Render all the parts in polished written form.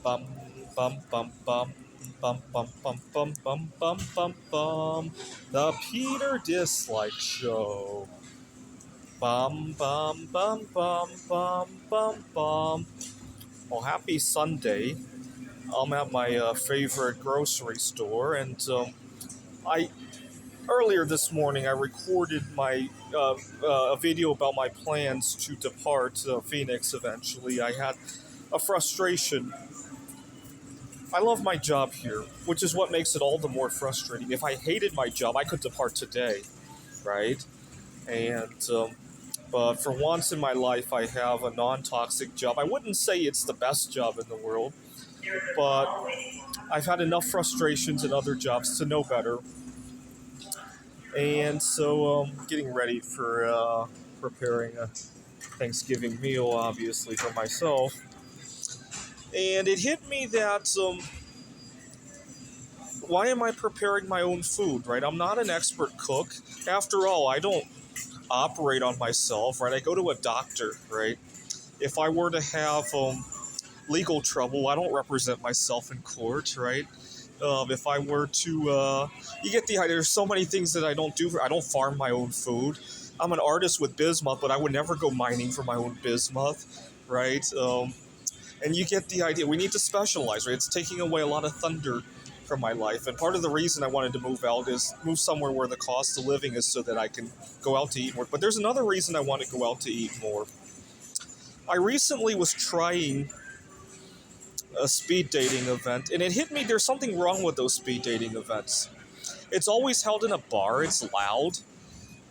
Bum bum bum bum bum bum bum bum bum bum bum bum. The Peter Dislike Show. Bum bum bum bum bum bum bum. Well, happy Sunday. I'm at my favorite grocery store, and I earlier this morning I recorded my a video about my plans to depart Phoenix. Eventually, I had a frustration. I love my job here, which is what makes it all the more frustrating. If I hated my job, I could depart today, right? And but for once in my life, I have a non-toxic job. I wouldn't say it's the best job in the world, but I've had enough frustrations in other jobs to know better. And so, getting ready for preparing a Thanksgiving meal, obviously for myself. And it hit me that why am I preparing my own food, right? I'm not an expert cook. After all, I don't operate on myself, right? I go to a doctor, right? If I were to have legal trouble, I don't represent myself in court, right? If I were to, you get the idea. There's so many things that I don't do. I don't farm my own food. I'm an artist with bismuth, but I would never go mining for my own bismuth, right? And you get the idea. We need to specialize, right? It's taking away a lot of thunder from my life. And part of the reason I wanted to move out is move somewhere where the cost of living is so that I can go out to eat more. But there's another reason I want to go out to eat more. I recently was trying a speed dating event, and it hit me there's something wrong with those speed dating events. It's always held in a bar, it's loud,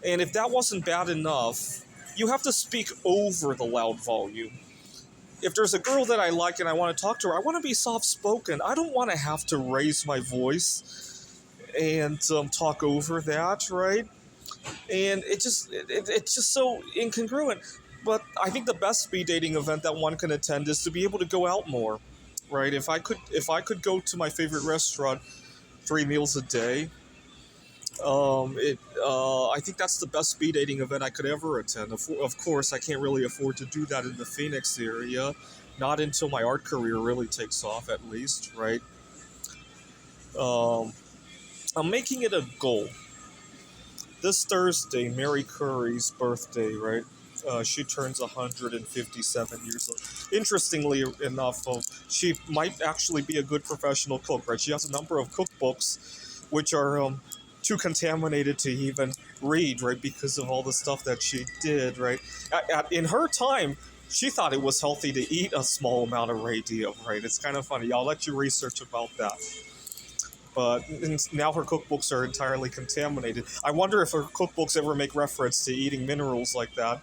and if that wasn't bad enough, you have to speak over the loud volume. If there's a girl that I like and I want to talk to her, I want to be soft spoken. I don't want to have to raise my voice and talk over that, right? And it's just so incongruent. But I think the best speed dating event that one can attend is to be able to go out more, right? If I could go to my favorite restaurant 3 meals a day, I think that's the best speed dating event I could ever attend. Of course, I can't really afford to do that in the Phoenix area, not until my art career really takes off, at least, right? Um, I'm making it a goal. This Thursday, Mary Curry's birthday, right? She turns 157 years old. Interestingly enough, she might actually be a good professional cook, right? She has a number of cookbooks which are too contaminated to even read, right? Because of all the stuff that she did, right? In her time, she thought it was healthy to eat a small amount of radium, right? It's kind of funny. I'll let you research about that. But now her cookbooks are entirely contaminated. I wonder if her cookbooks ever make reference to eating minerals like that.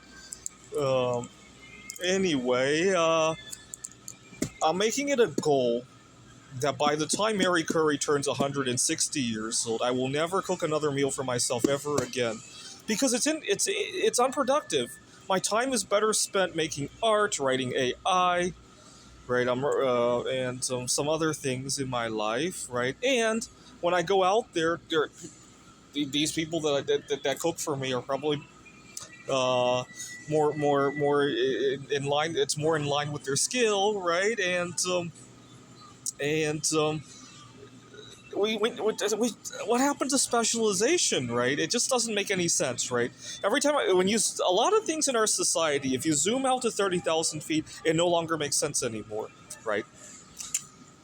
Um, anyway, I'm making it a goal that by the time Mary Curry turns 160 years old, I will never cook another meal for myself ever again, because it's unproductive. My time is better spent making art, writing AI, right? And some other things in my life, right? And when I go out there, these people that cook for me are probably uh, more in line. It's more in line with their skill, right? And we what happened to specialization, right? It just doesn't make any sense, right? Every time when you a lot of things in our society, if you zoom out to 30,000 feet, it no longer makes sense anymore, right?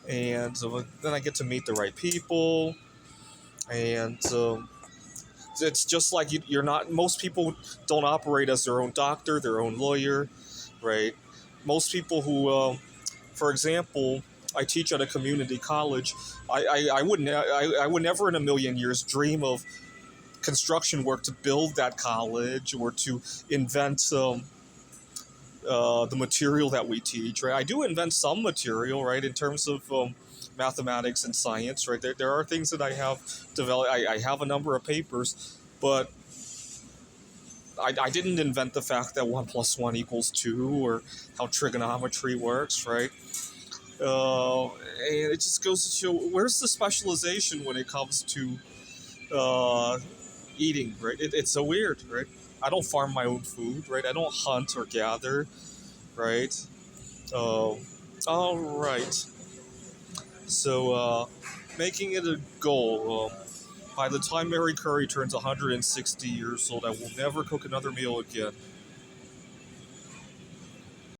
And then I get to meet the right people, and it's just like you're not. Most people don't operate as their own doctor, their own lawyer, right? Most people who, for example, I teach at a community college. I would never in a million years dream of construction work to build that college or to invent the material that we teach, right? I do invent some material, right, in terms of mathematics and science, right? There are things that I have developed. I have a number of papers, but I didn't invent the fact that 1 + 1 = 2 or how trigonometry works, right? And it just goes to show where's the specialization when it comes to uh, eating, right? It's so weird, right? I don't farm my own food, right? I don't hunt or gather, right? Um, all right. So, making it a goal. By the time Mary Curry turns 160 years old, I will never cook another meal again.